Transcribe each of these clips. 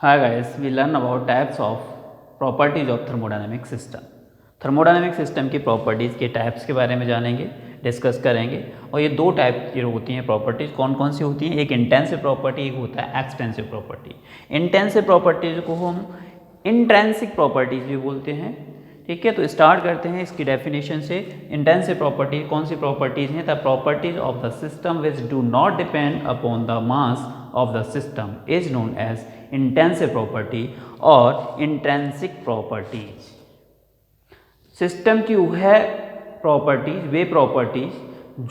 Hi guys, we learn about types of properties of thermodynamic system. Thermodynamic system की properties के types के बारे में जानेंगे, डिस्कस करेंगे। और ये दो टाइप की होती हैं प्रॉपर्टीज़, कौन कौन सी होती हैं? एक इंटेंसिव प्रॉपर्टी, एक होता है एक्सटेंसिव प्रॉपर्टी। इंटेंसिव प्रॉपर्टीज़ को हम इंट्रिंसिक प्रॉपर्टीज़ भी बोलते हैं। ठीक है, तो स्टार्ट करते हैं इसकी डेफिनेशन से। इंटेंसिव प्रॉपर्टी कौन सी प्रॉपर्टीज़ हैं? The properties of the system which do not depend upon the mass of the system is known as intensive property और इंट्रिंसिक प्रॉपर्टीज। सिस्टम की वह प्रॉपर्टीज, वे प्रॉपर्टीज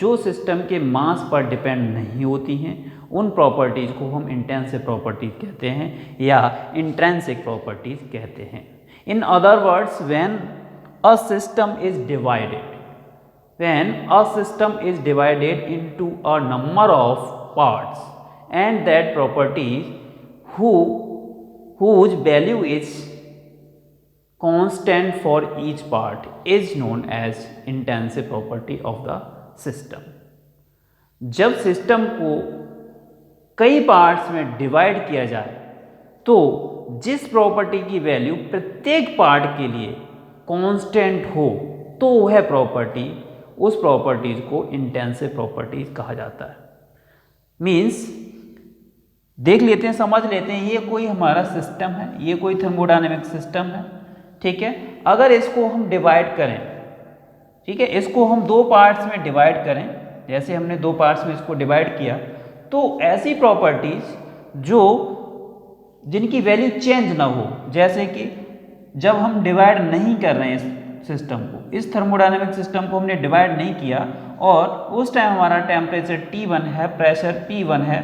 जो सिस्टम के मास पर डिपेंड नहीं होती हैं, उन प्रॉपर्टीज को हम इंटेंसिव प्रॉपर्टीज कहते हैं या इंट्रिंसिक प्रॉपर्टीज कहते हैं। In other words, when a system is divided into a number of parts and that properties whose value is constant for each part is known as intensive property of the system। जब system को कई parts में divide किया जाए तो जिस property की value प्रत्येक पार्ट के लिए कांस्टेंट हो तो वह प्रॉपर्टी, उस प्रॉपर्टीज को इंटेंसिव प्रॉपर्टीज कहा जाता है। मीन्स देख लेते हैं, समझ लेते हैं, ये कोई हमारा सिस्टम है, ये कोई थर्मोडायनेमिक सिस्टम है। ठीक है, अगर इसको हम डिवाइड करें, ठीक है, इसको हम दो पार्ट्स में डिवाइड करें, जैसे हमने दो पार्ट्स में इसको डिवाइड किया, तो ऐसी प्रॉपर्टीज जिनकी वैल्यू चेंज ना हो, जैसे कि जब हम डिवाइड नहीं कर रहे हैं इस सिस्टम को, इस थर्मोडायनेमिक सिस्टम को हमने डिवाइड नहीं किया और उस टाइम हमारा टेम्परेचर T1 है, प्रेशर P1 है,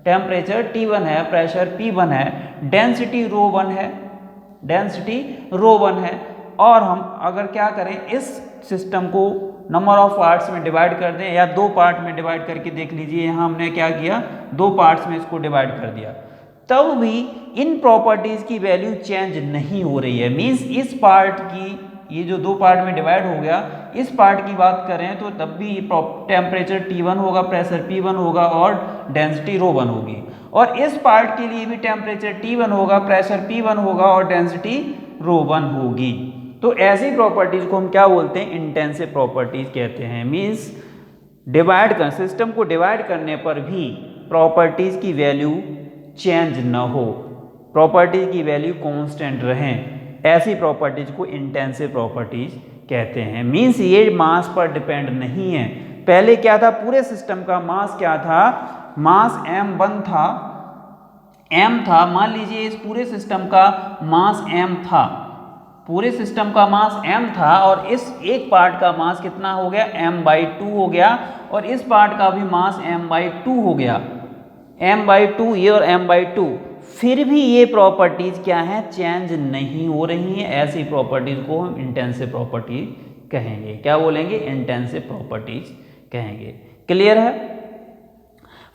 टेम्परेचर T1 है, प्रेशर P1 है, डेंसिटी ρ1 है, और हम अगर क्या करें, इस सिस्टम को नंबर ऑफ पार्ट्स में डिवाइड कर दें या दो पार्ट में डिवाइड करके देख लीजिए, यहाँ हमने क्या किया, दो पार्ट्स में इसको डिवाइड कर दिया, तब भी इन प्रॉपर्टीज की वैल्यू चेंज नहीं हो रही है। मीन्स इस पार्ट की, ये जो दो पार्ट में डिवाइड हो गया, इस पार्ट की बात करें तो तब भी टेम्परेचर T1 होगा, प्रेशर P1 होगा और डेंसिटी ρ1 होगी, और इस पार्ट के लिए भी टेम्परेचर T1 होगा, प्रेशर P1 होगा और डेंसिटी ρ1 होगी। तो ऐसी प्रॉपर्टीज को हम क्या बोलते हैं? इंटेंसिव प्रॉपर्टीज कहते हैं। मीन्स सिस्टम को डिवाइड करने पर भी प्रॉपर्टीज की वैल्यू चेंज न हो, प्रॉपर्टीज की वैल्यू कांस्टेंट रहें, ऐसी प्रॉपर्टीज को इंटेंसिव प्रॉपर्टीज कहते हैं। मीन्स ये मास पर डिपेंड नहीं है। पहले क्या था, पूरे सिस्टम का मास क्या था, मास m1 था, m था, मान लीजिए इस पूरे सिस्टम का मास m था, पूरे सिस्टम का मास m था, और इस एक पार्ट का मास कितना हो गया, m/2 हो गया, और इस पार्ट का भी मास m/2 हो गया, m/2 ये और m/2। फिर भी ये प्रॉपर्टीज क्या है, चेंज नहीं हो रही हैं। ऐसी प्रॉपर्टीज को हम इंटेंसिव प्रॉपर्टीज कहेंगे। क्या बोलेंगे? इंटेंसिव प्रॉपर्टीज कहेंगे। क्लियर है?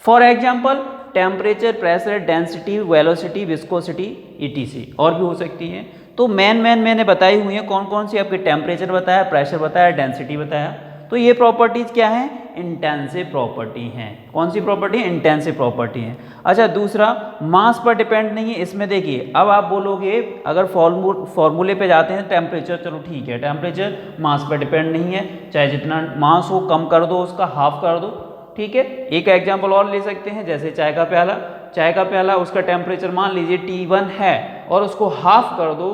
For example temperature, pressure, density, velocity, viscosity, ETC, और भी हो सकती हैं। तो मैंने बताई हुई है कौन कौन सी, आपके टेम्परेचर बताया, प्रेशर बताया, डेंसिटी बताया। तो ये प्रॉपर्टीज क्या है, इंटेंसिव प्रॉपर्टी हैं। कौन सी प्रॉपर्टी? इंटेंसिव प्रॉपर्टी है। अच्छा, दूसरा, मास पर डिपेंड नहीं है। इसमें देखिए, अब आप बोलोगे, अगर फॉर्मूले पे जाते हैं, टेम्परेचर, चलो ठीक है, टेम्परेचर मास पर डिपेंड नहीं है, चाहे जितना मास हो कम कर दो, उसका हाफ कर दो। ठीक है, एक एग्जाम्पल और ले सकते हैं, जैसे चाय का प्याला, उसका टेम्परेचर मान लीजिए T1 है, और उसको हाफ कर दो,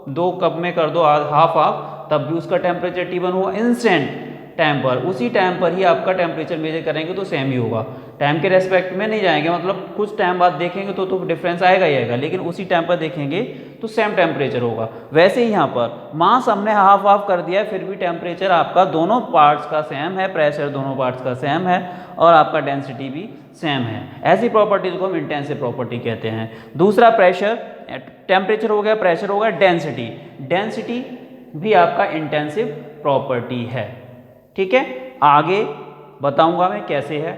दो कप में कर दो हाफ, तब भी उसका टेम्परेचर T1 हुआ। इंस्टेंट टाइम पर, उसी टाइम पर ही आपका टेम्परेचर मेजर करेंगे तो सेम ही होगा, टाइम के रेस्पेक्ट में नहीं जाएंगे, मतलब कुछ टाइम बाद देखेंगे तो डिफरेंस आएगा ही आएगा, लेकिन उसी टाइम पर देखेंगे तो सेम टेम्परेचर होगा। वैसे ही यहाँ पर मास हमने हाफ कर दिया, फिर भी टेम्परेचर आपका दोनों पार्ट्स का सेम है, प्रेशर दोनों पार्ट्स का सेम है, और आपका डेंसिटी भी सेम है। ऐसी प्रॉपर्टीज को हम इंटेंसिव प्रॉपर्टी कहते हैं। दूसरा, प्रेशर, टेम्परेचर हो गया, प्रेशर हो गया, डेंसिटी भी आपका इंटेंसिव प्रॉपर्टी है। ठीक है, आगे बताऊंगा मैं कैसे है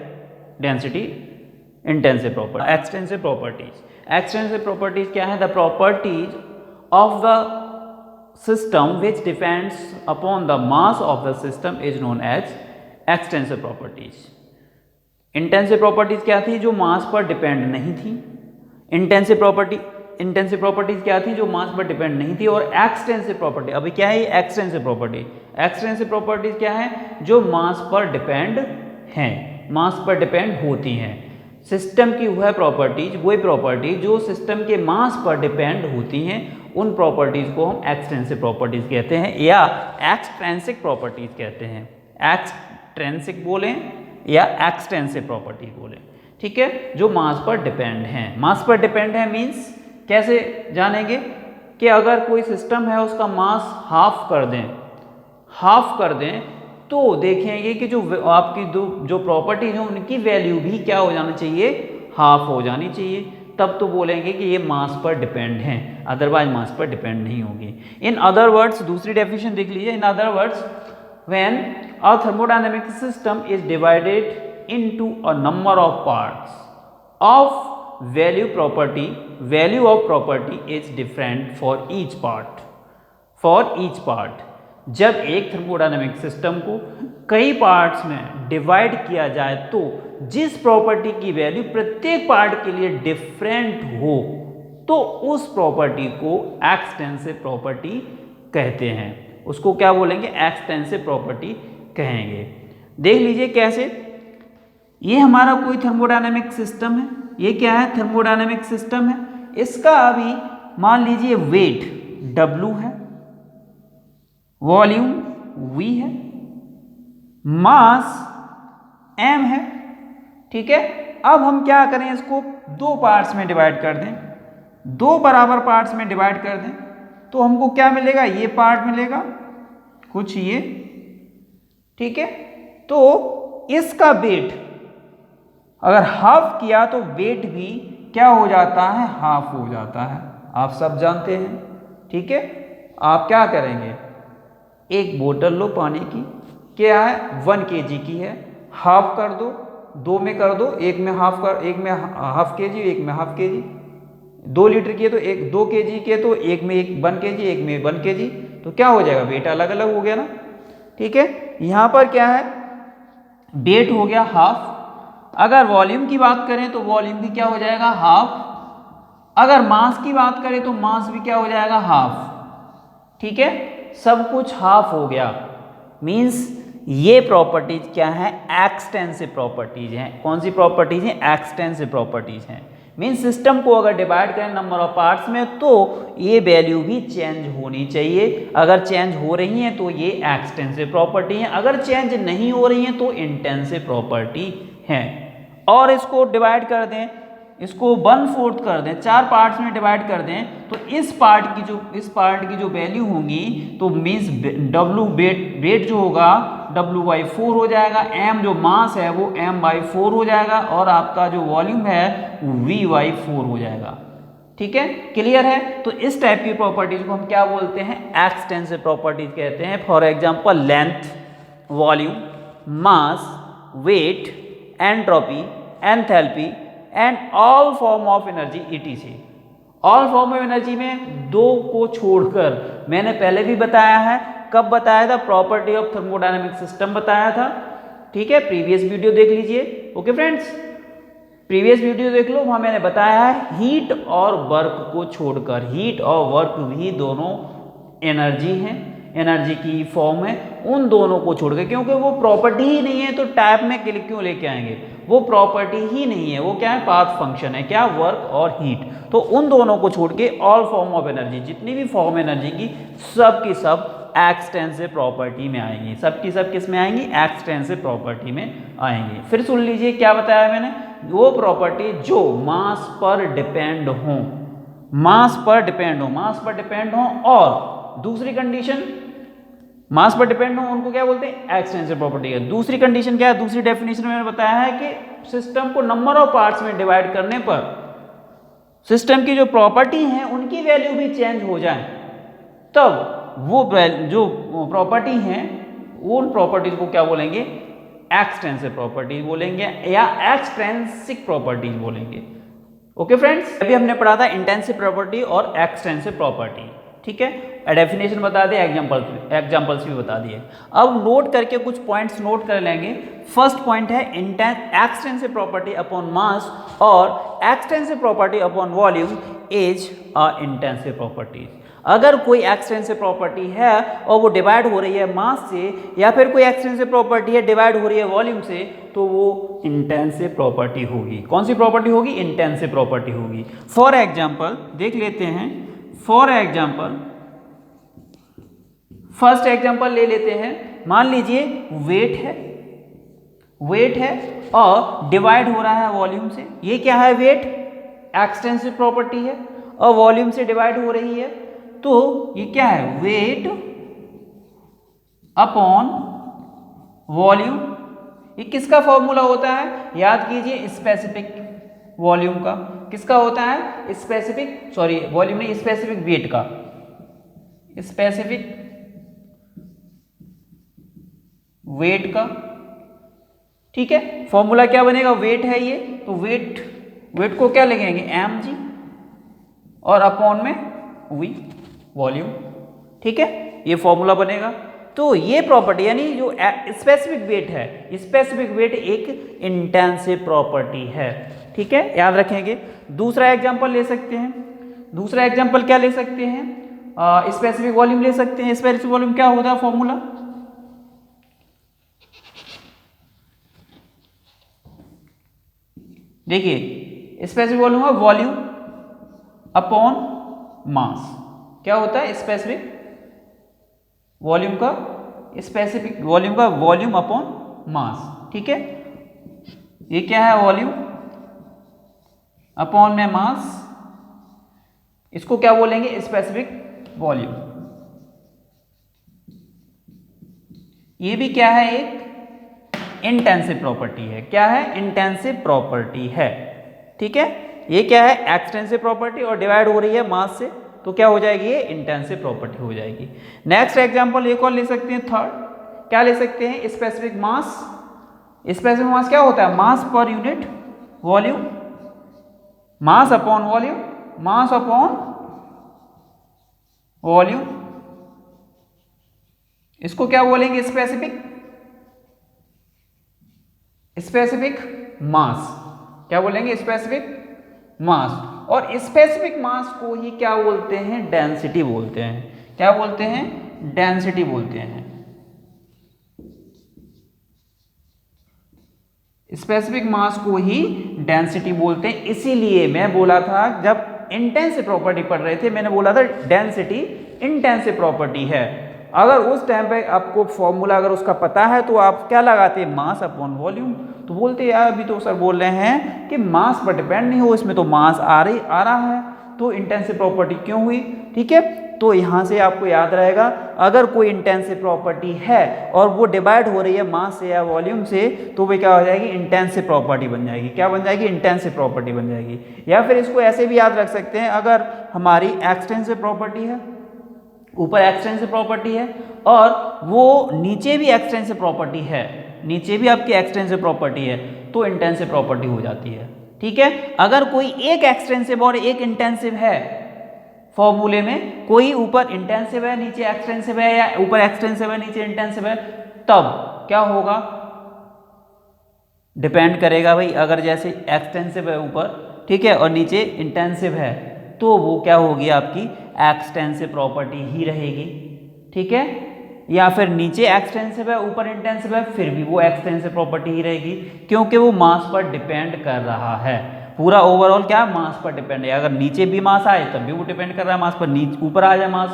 density intensive property. Extensive properties क्या है? The properties of the system which depends upon the mass of the system is known as extensive properties. Intensive properties क्या थी? जो मास पर डिपेंड नहीं थी। इंटेंसिव प्रॉपर्टीज क्या थी, जो मास पर डिपेंड नहीं थी। और एक्सटेंसिव प्रॉपर्टी, अभी क्या है, एक्सटेंसिव प्रॉपर्टी। एक्सटेंसिव प्रॉपर्टीज क्या है, जो मास पर डिपेंड हैं, मास पर डिपेंड होती हैं। सिस्टम की वह प्रॉपर्टीज जो सिस्टम के मास पर डिपेंड होती हैं, उन प्रॉपर्टीज को हम एक्सटेंसिव प्रॉपर्टीज कहते हैं या एक्सट्रेंसिक प्रॉपर्टीज कहते हैं। एक्सट्रेंसिक बोलें या एक्सटेंसिव प्रॉपर्टीज बोलें, ठीक है, जो मास पर डिपेंड हैं। मास पर डिपेंड है मीन्स कैसे जानेंगे कि अगर कोई सिस्टम है उसका मास हाफ कर दें तो देखेंगे कि जो आपकी जो प्रॉपर्टीज हैं उनकी वैल्यू भी क्या हो जाना चाहिए, हाफ हो जानी चाहिए, तब तो बोलेंगे कि ये मास पर डिपेंड हैं, अदरवाइज मास पर डिपेंड नहीं होगी। इन अदर वर्ड्स, दूसरी डेफिनेशन देख लीजिए, in other words when a thermodynamic system is divided into a number of parts of value of property is different for each part. जब एक थर्मोडायनेमिक सिस्टम को कई पार्ट्स में डिवाइड किया जाए तो जिस प्रॉपर्टी की वैल्यू प्रत्येक पार्ट के लिए डिफरेंट हो तो उस प्रॉपर्टी को एक्सटेंसिव प्रॉपर्टी कहते हैं। उसको क्या बोलेंगे, एक्सटेंसिव प्रॉपर्टी कहेंगे। देख लीजिए कैसे, ये हमारा कोई थर्मोडायनेमिक सिस्टम है, ये क्या है, थर्मोडायनेमिक सिस्टम है। इसका अभी मान लीजिए वेट W है, वॉल्यूम V है, मास m है, ठीक है। अब हम क्या करें, इसको दो पार्ट्स में डिवाइड कर दें, दो बराबर पार्ट्स में डिवाइड कर दें तो हमको क्या मिलेगा, ये पार्ट मिलेगा कुछ ये, ठीक है। तो इसका वेट अगर हाफ किया तो वेट भी क्या हो जाता है, हाफ हो जाता है, आप सब जानते हैं, ठीक है। आप क्या करेंगे, एक बोतल लो पानी की, क्या है 1 kg की है, हाफ कर दो, दो में कर दो, एक में हाफ kg, एक में हाफ kg। 2 लीटर की है तो 2 kg के तो एक में 1 kg, एक में 1 kg, तो क्या हो जाएगा, वेट अलग अलग हो गया ना, ठीक है। यहाँ पर क्या है, वेट हो गया हाफ। अगर वॉल्यूम की बात करें तो वॉल्यूम भी क्या हो जाएगा, हाफ। अगर मास की बात करें तो मास भी क्या हो जाएगा, हाफ, ठीक है। सब कुछ हाफ हो गया, मींस ये प्रॉपर्टीज क्या है, एक्सटेंसिव प्रॉपर्टीज हैं। कौन सी प्रॉपर्टीज हैं, एक्सटेंसिव प्रॉपर्टीज हैं। मींस सिस्टम को अगर डिवाइड करें नंबर ऑफ पार्ट्स में तो ये वैल्यू भी चेंज होनी चाहिए। अगर चेंज हो रही हैं तो ये एक्सटेंसिव प्रॉपर्टी है, अगर चेंज नहीं हो रही हैं तो इंटेंसिव प्रॉपर्टी है। और इसको डिवाइड कर दें, इसको 1/4 कर दें, 4 पार्ट्स में डिवाइड कर दें तो इस पार्ट की जो वैल्यू होंगी तो मीन्स W वेट जो होगा W/4 हो जाएगा, M जो मास है वो M/4 हो जाएगा और आपका जो वॉल्यूम है V/4 हो जाएगा, ठीक है। क्लियर है। तो इस टाइप की प्रॉपर्टीज को हम क्या बोलते हैं, एक्सटेंसिव प्रॉपर्टीज कहते हैं। For example length, volume, mass, weight, entropy, enthalpy and all form of energy ETC। All form of energy में दो को छोड़कर मैंने पहले भी बताया है, कब बताया था, प्रॉपर्टी ऑफ थर्मोडायनेमिक सिस्टम बताया था, ठीक है। प्रीवियस वीडियो देख लीजिए, ओके फ्रेंड्स, प्रीवियस वीडियो देख लो, वहां मैंने बताया है हीट और वर्क को छोड़कर, हीट और वर्क भी दोनों एनर्जी हैं, एनर्जी की फॉर्म है, उन दोनों को छोड़कर, क्योंकि वो प्रॉपर्टी ही नहीं है तो टाइप में क्यों लेके आएंगे, वो प्रॉपर्टी ही नहीं है, वो क्या है, पाथ फंक्शन है, क्या, वर्क और हीट। तो उन दोनों को छोड़ के ऑल फॉर्म ऑफ एनर्जी, जितनी भी फॉर्म एनर्जी की सब एक्सटेंसिव प्रॉपर्टी में आएंगी, सब किस में आएंगी, एक्सटेंसिव प्रॉपर्टी में आएंगी। फिर सुन लीजिए क्या बताया मैंने, वो प्रॉपर्टी जो मास पर डिपेंड हो, मास पर डिपेंड हो और दूसरी कंडीशन, मास पर डिपेंड हो, उनको क्या बोलते हैं, एक्सटेंसिव प्रॉपर्टी है। दूसरी कंडीशन क्या है, दूसरी डेफिनेशन में मैंने बताया है कि सिस्टम को नंबर ऑफ पार्ट्स में डिवाइड करने पर सिस्टम की जो प्रॉपर्टी है उनकी वैल्यू भी चेंज हो जाए, तब वो जो प्रॉपर्टी हैं उन प्रॉपर्टीज को क्या बोलेंगे, एक्सटेंसिव प्रॉपर्टीज बोलेंगे या एक्सट्रेंसिक प्रॉपर्टीज बोलेंगे। ओके फ्रेंड्स, अभी हमने पढ़ा था इंटेंसिव प्रॉपर्टी और एक्सटेंसिव प्रॉपर्टी। ठीक है, डेफिनेशन बता दिया, एग्जाम्पल्स भी बता दिए। अब नोट करके कुछ पॉइंट्स नोट कर लेंगे। फर्स्ट पॉइंट है एक्सटेंसिव प्रॉपर्टी अपॉन मास और extensive property upon volume is a intensive property. अगर कोई एक्सटेंसिव प्रॉपर्टी है और वो डिवाइड हो रही है मास से, या फिर कोई एक्सटेंसिव प्रॉपर्टी है डिवाइड हो रही है वॉल्यूम से, तो वो इंटेंसिव प्रॉपर्टी होगी। कौन सी प्रॉपर्टी होगी? इंटेंसिव प्रॉपर्टी होगी। फॉर एग्जाम्पल देख लेते हैं, फॉर एग्जाम्पल फर्स्ट एग्जाम्पल ले लेते हैं। मान लीजिए वेट है और डिवाइड हो रहा है वॉल्यूम से। ये क्या है? वेट एक्सटेंसिव प्रॉपर्टी है और वॉल्यूम से डिवाइड हो रही है, तो ये क्या है? Weight upon volume. ये किसका फॉर्मूला होता है? याद कीजिए, स्पेसिफिक वॉल्यूम का। किसका होता है? स्पेसिफिक, सॉरी वॉल्यूम नहीं, स्पेसिफिक वेट का। स्पेसिफिक वेट का, ठीक है। फॉर्मूला क्या बनेगा? वेट है ये, तो वेट को क्या लिखेंगे? mg और अपॉन में v वॉल्यूम, ठीक है, ये फॉर्मूला बनेगा। तो ये प्रॉपर्टी यानी जो स्पेसिफिक वेट है, स्पेसिफिक वेट एक इंटेंसिव प्रॉपर्टी है, ठीक है, याद रखेंगे। दूसरा एग्जांपल ले सकते हैं। दूसरा एग्जांपल क्या ले सकते हैं? स्पेसिफिक वॉल्यूम ले सकते हैं। स्पेसिफिक वॉल्यूम क्या होता है फॉर्मूला? देखिए, स्पेसिफिक वॉल्यूम है वॉल्यूम अपॉन मास। क्या होता है? स्पेसिफिक वॉल्यूम का, स्पेसिफिक वॉल्यूम का वॉल्यूम अपॉन मास, ठीक है। ये क्या है? वॉल्यूम अपॉन में मास, इसको क्या बोलेंगे? Specific volume. ये भी क्या है? एक इंटेंसिव प्रॉपर्टी है। क्या है? इंटेंसिव प्रॉपर्टी है, ठीक है। ये क्या है? एक्सटेंसिव प्रॉपर्टी और डिवाइड हो रही है मास से, तो क्या हो जाएगी? ये इंटेंसिव प्रॉपर्टी हो जाएगी। नेक्स्ट एग्जांपल एक और ले सकते हैं, थर्ड। क्या ले सकते हैं? स्पेसिफिक मास। स्पेसिफिक मास क्या होता है? Mass per unit volume, mass upon volume, mass upon volume. इसको क्या बोलेंगे? Specific mass. क्या बोलेंगे? Specific mass. और स्पेसिफिक मास को ही क्या बोलते हैं? डेंसिटी बोलते हैं। क्या बोलते हैं? डेंसिटी बोलते हैं। स्पेसिफिक मास को ही डेंसिटी बोलते हैं। इसीलिए मैं बोला था, जब इंटेंसिव प्रॉपर्टी पढ़ रहे थे, मैंने बोला था डेंसिटी इंटेंसिव प्रॉपर्टी है। अगर उस टाइम पे आपको फॉर्मूला अगर उसका पता है तो आप क्या लगाते हैं? मास अपॉन वॉल्यूम। तो बोलते यार अभी तो सर बोल रहे हैं कि मास पर डिपेंड नहीं हो, इसमें तो मास आ रहा है, तो इंटेंसिव प्रॉपर्टी क्यों हुई? ठीक है, तो यहाँ से आपको याद रहेगा, अगर कोई इंटेंसिव प्रॉपर्टी है और वो डिवाइड हो रही है मास से या वॉल्यूम से, तो वो क्या हो जाएगी? इंटेंसिव प्रॉपर्टी बन जाएगी। क्या बन जाएगी? इंटेंसिव प्रॉपर्टी बन जाएगी। या फिर इसको ऐसे भी याद रख सकते हैं, अगर हमारी एक्सटेंसिव प्रॉपर्टी है, ऊपर एक्सटेंसिव प्रॉपर्टी है और वो नीचे भी एक्सटेंसिव प्रॉपर्टी है, नीचे भी आपकी एक्सटेंसिव प्रॉपर्टी है, तो इंटेंसिव प्रॉपर्टी हो जाती है, ठीक है। अगर कोई एक एक्सटेंसिव और एक इंटेंसिव है, फॉर्मूले में कोई ऊपर इंटेंसिव है नीचे एक्सटेंसिव है, या ऊपर एक्सटेंसिव है नीचे इंटेंसिव है, तब क्या होगा? डिपेंड करेगा भाई, अगर जैसे एक्सटेंसिव है ऊपर, ठीक है, और नीचे इंटेंसिव है, तो वो क्या होगी? आपकी एक्सटेंसिव प्रॉपर्टी ही रहेगी, ठीक है। या फिर नीचे एक्सटेंसिव है ऊपर इंटेंसिव है, फिर भी वो एक्सटेंसिव प्रॉपर्टी ही रहेगी, क्योंकि वो मास पर डिपेंड कर रहा है। पूरा ओवरऑल क्या मास पर डिपेंड है। अगर नीचे भी मास आए तब भी वो डिपेंड कर रहा है मास पर, नीचे ऊपर आ जाए मास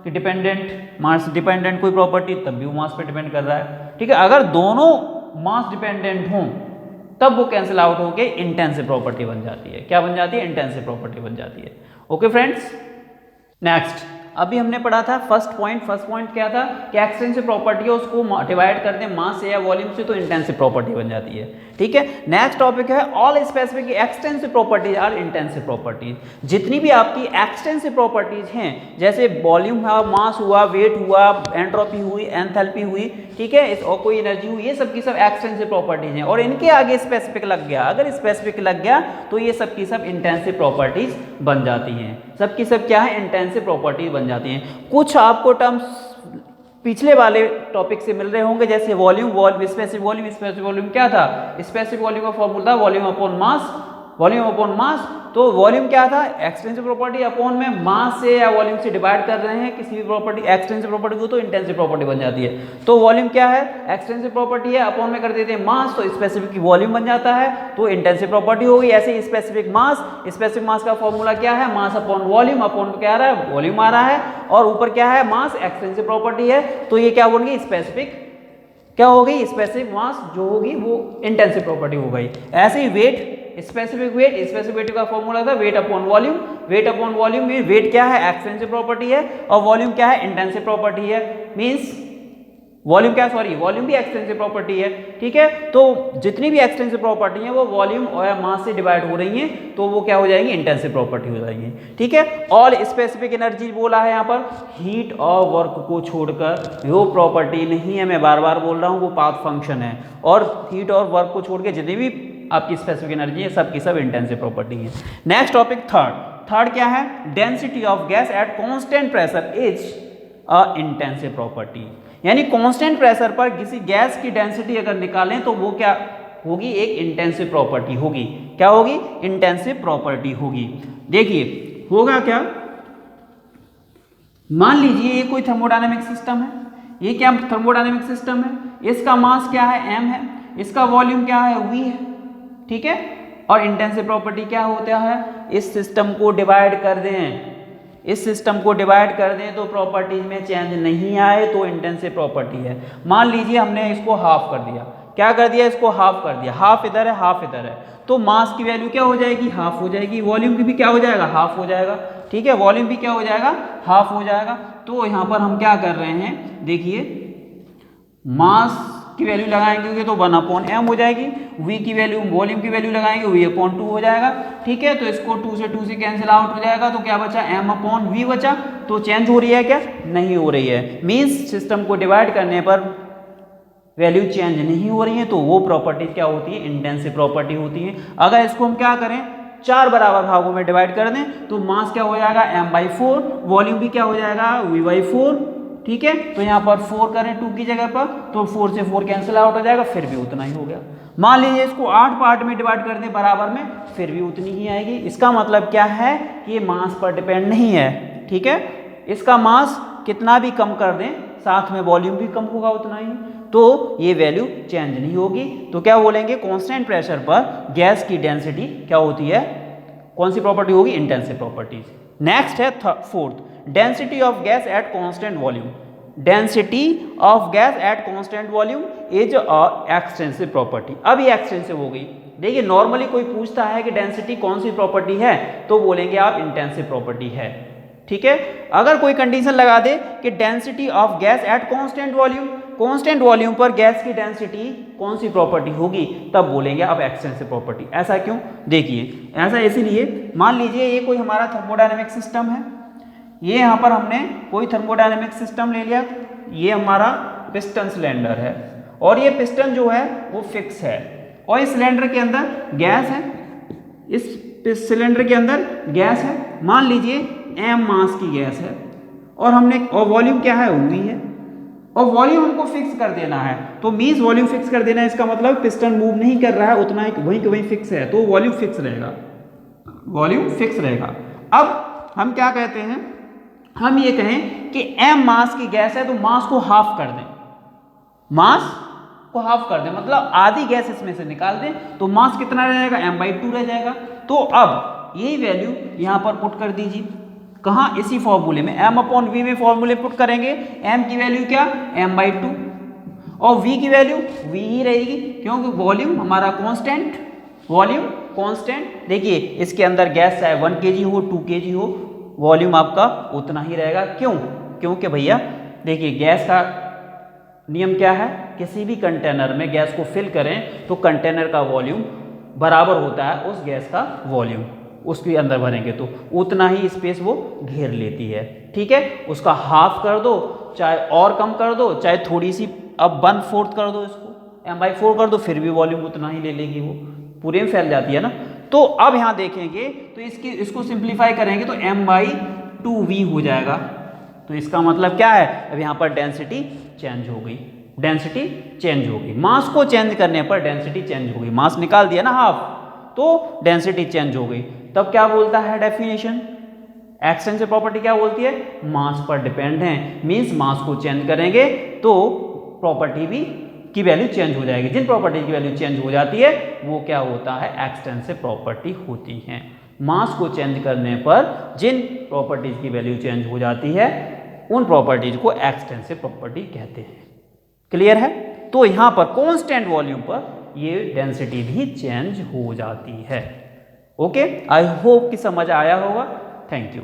की डिपेंडेंट, मास डिपेंडेंट कोई प्रॉपर्टी, तब भी वो मास पर डिपेंड कर रहा है, ठीक है। अगर दोनों मास डिपेंडेंट हों तब वो कैंसिल आउट होकर इंटेंसिव प्रॉपर्टी बन जाती है। क्या बन जाती है? इंटेंसिव प्रॉपर्टी बन जाती है। ओके फ्रेंड्स, नेक्स्ट अभी हमने पढ़ा था फर्स्ट पॉइंट क्या था कि एक्सटेंसिव प्रॉपर्टी है उसको डिवाइड कर दें मास से या वॉल्यूम से तो इंटेंसिव प्रॉपर्टी बन जाती है, ठीक है। नेक्स्ट टॉपिक है all specific extensive properties are intensive properties. जितनी भी आपकी एक्सटेंसिव प्रॉपर्टीज हैं, जैसे वॉल्यूम हुआ, मास हुआ, वेट हुआ, एंट्रोपी हुई, एंथैल्पी हुई, ठीक है, और कोई एनर्जी हुई, ये सब की सब एक्सटेंसिव प्रॉपर्टीज हैं। और इनके आगे स्पेसिफिक लग गया, अगर स्पेसिफिक लग गया तो ये सब की सब इंटेंसिव प्रॉपर्टीज बन जाती हैं। सब की सब क्या है? इंटेंसिव प्रॉपर्टीज बन जाती हैं। कुछ आपको टर्म्स पिछले वाले टॉपिक से मिल रहे होंगे, जैसे वॉल्यूम, स्पेसिफिक वॉल्यूम क्या था? स्पेसिफिक वॉल्यूम का फॉर्मूला था वॉल्यूम अपॉन मास। तो वॉल्यूम क्या था? एक्सटेंसिव प्रॉपर्टी अपॉन में मास से या वॉल्यूम से डिवाइड कर रहे हैं किसी भी प्रॉपर्टी, एक्सटेंसिव प्रॉपर्टी को, तो इंटेंसिव प्रॉपर्टी बन जाती है। तो वॉल्यूम क्या है? एक्सटेंसिव प्रॉपर्टी है, अपॉन में कर देते हैं मास, तो स्पेसिफिक की वॉल्यूम बन जाता है, तो इंटेंसिव प्रॉपर्टी होगी। ऐसे ही स्पेसिफिक मास का फॉर्मूला क्या है? मास अपॉन वॉल्यूम, अपॉन में क्या आ रहा है? वॉल्यूम आ रहा है, और ऊपर क्या है? मास, एक्सटेंसिव प्रॉपर्टी है, तो ये क्या बन गई? स्पेसिफिक क्या हो गई? स्पेसिफिक मास जो होगी वो इंटेंसिव प्रॉपर्टी हो गई। ऐसे ही वेट, स्पेसिफिक वेट का फॉर्मूला था वेट अपॉन वॉल्यूम में वेट क्या है? एक्सटेंसिव प्रॉपर्टी है, और वॉल्यूम क्या है? इंटेंसिव प्रॉपर्टी है। मींस वॉल्यूम भी एक्सटेंसिव प्रॉपर्टी है, ठीक है। तो जितनी भी एक्सटेंसिव प्रॉपर्टी है वो वॉल्यूम और मास से डिवाइड हो रही हैं, तो वो क्या हो जाएंगी? इंटेंसिव प्रॉपर्टी हो जाएंगी, ठीक है। ऑल स्पेसिफिक एनर्जी बोला है यहाँ पर, हीट और वर्क को छोड़कर, वो प्रॉपर्टी नहीं है, मैं बार बार बोल रहा हूँ, वो पाथ फंक्शन है, और हीट और वर्क को छोड़ के जितनी भी आपकी स्पेसिफिक एनर्जी है सब की सब इंटेंसिव प्रॉपर्टी है। नेक्स्ट टॉपिक थर्ड क्या है? Density of gas at constant pressure is a intensive property. यानी कांस्टेंट प्रेशर पर किसी गैस की डेंसिटी अगर निकालें तो वो क्या होगी? एक इंटेंसिव प्रॉपर्टी होगी। क्या होगी? इंटेंसिव प्रॉपर्टी होगी। देखिए होगा क्या, मान लीजिए ये कोई थर्मोडायनेमिक सिस्टम है, ये क्या थर्मोडायनेमिक सिस्टम है, इसका मास क्या है? m है, इसका वॉल्यूम क्या है? v है, ठीक है। और इंटेंसिव प्रॉपर्टी क्या होता है? इस सिस्टम को डिवाइड कर दें, तो प्रॉपर्टीज में चेंज नहीं आए तो इंटेंसिव प्रॉपर्टी है। मान लीजिए हमने इसको हाफ कर दिया, क्या कर दिया? इसको हाफ कर दिया, हाफ इधर है हाफ इधर है, तो मास की वैल्यू क्या हो जाएगी? हाफ हो जाएगी। वॉल्यूम की भी क्या हो जाएगा? हाफ हो जाएगा, ठीक है। वॉल्यूम भी क्या हो जाएगा? हाफ हो जाएगा। तो यहाँ पर हम क्या कर रहे हैं? देखिए मास की वैल्यू लगाएंगे तो 1/m हो जाएगी, v की वैल्यू, वॉल्यूम की वैल्यू लगाएंगे v/2 हो जाएगा, ठीक है। तो इसको 2 से कैंसिल आउट हो जाएगा, तो क्या बचा? m/v बचा। तो चेंज हो रही है क्या? नहीं हो रही है। मींस सिस्टम को डिवाइड करने पर वैल्यू चेंज नहीं हो रही है, तो वो प्रॉपर्टी क्या होती है? इंटेंसिव प्रॉपर्टी होती है। अगर इसको हम क्या करें? 4 बराबर भागों में डिवाइड कर दें, तो मास क्या हो जाएगा? m/4, वॉल्यूम भी क्या हो जाएगा? v/4, ठीक है। तो यहाँ पर 4 करें 2 की जगह पर, तो 4 से 4 कैंसिल आउट हो जाएगा, फिर भी उतना ही हो गया। मान लीजिए इसको 8 पार्ट में डिवाइड कर दें बराबर में, फिर भी उतनी ही आएगी। इसका मतलब क्या है? कि ये मास पर डिपेंड नहीं है, ठीक है। इसका मास कितना भी कम कर दें, साथ में वॉल्यूम भी कम होगा उतना ही, तो ये वैल्यू चेंज नहीं होगी। तो क्या बोलेंगे? कांस्टेंट प्रेशर पर गैस की डेंसिटी क्या होती है? कौन सी प्रॉपर्टी होगी? Intensive properties. नेक्स्ट है fourth, density of gas at constant volume. Density of gas at constant volume is a extensive property. अब ये एक्सटेंसिव हो गई। देखिए नॉर्मली कोई पूछता है कि डेंसिटी कौन सी प्रॉपर्टी है, तो बोलेंगे आप इंटेंसिव प्रॉपर्टी है, ठीक है। अगर कोई कंडीशन लगा दे कि density of gas at constant volume पर गैस की डेंसिटी कौन सी प्रॉपर्टी होगी, तब बोलेंगे अब एक्सटेंसिव प्रॉपर्टी। ऐसा क्यों? देखिए ऐसा इसीलिए, मान लीजिए ये कोई हमारा थर्मोडायनेमिक सिस्टम है, ये यहाँ पर हमने कोई थर्मोडायनेमिक सिस्टम ले लिया, ये हमारा पिस्टन सिलेंडर है, और ये पिस्टन जो है वो फिक्स है, और इस सिलेंडर के अंदर गैस है, इस सिलेंडर के अंदर गैस है, मान लीजिए m मास की गैस है, और वॉल्यूम क्या है? v है, और वॉल्यूम हमको फिक्स कर देना है। तो मींस वॉल्यूम फिक्स कर देना है, इसका मतलब पिस्टन मूव नहीं कर रहा है, उतना ही वहीं के वहीं फिक्स है, तो वॉल्यूम फिक्स रहेगा। अब हम क्या कहते हैं? हम ये कहें कि m मास की गैस है, तो मास को हाफ कर दें, मतलब आधी गैस इसमें से निकाल दें, तो मास कितना रह जाएगा? m/2 रह जाएगा। तो अब यही वैल्यू यहाँ पर पुट कर दीजिए, कहाँ? इसी फॉर्मूले में, m/v में फॉर्मूले पुट करेंगे। m की वैल्यू क्या? m/2, और v की वैल्यू v ही रहेगी, क्योंकि वॉल्यूम हमारा कांस्टेंट। देखिए इसके अंदर गैस चाहे 1 kg हो 2 kg हो, वॉल्यूम आपका उतना ही रहेगा। क्यों? क्योंकि भैया देखिए गैस का नियम क्या है? किसी भी कंटेनर में गैस को फिल करें तो कंटेनर का वॉल्यूम बराबर होता है उस गैस का वॉल्यूम, उसके अंदर भरेंगे तो उतना ही स्पेस वो घेर लेती है, ठीक है। उसका हाफ कर दो, चाहे और कम कर दो, चाहे थोड़ी सी अब 1/4 कर दो, इसको m/4 कर दो, फिर भी वॉल्यूम उतना ही ले लेगी, वो पूरे में फैल जाती है ना। तो अब यहाँ देखेंगे तो इसको सिंप्लीफाई करेंगे तो m/2v हो जाएगा, तो इसका मतलब क्या है, अब यहाँ पर डेंसिटी चेंज हो गई, डेंसिटी चेंज हो गई, मास को चेंज करने पर डेंसिटी चेंज हो गई, मास निकाल दिया ना हाफ, तो डेंसिटी चेंज हो गई। तब क्या बोलता है डेफिनेशन, एक्सटेंसिव प्रॉपर्टी क्या बोलती है, मास पर डिपेंड है, मींस मास को चेंज करेंगे तो प्रॉपर्टी भी की वैल्यू चेंज हो जाएगी, जिन प्रॉपर्टी की वैल्यू चेंज हो जाती है वो क्या होता है, एक्सटेंसिव प्रॉपर्टी होती है। मास को चेंज करने पर जिन प्रॉपर्टीज की वैल्यू चेंज हो जाती है उन प्रॉपर्टीज को एक्सटेंसिव प्रॉपर्टी कहते हैं। क्लियर है? तो यहां पर कांस्टेंट वॉल्यूम पर ये डेंसिटी भी चेंज हो जाती है। ओके, आई होप कि समझ आया होगा। Thank you.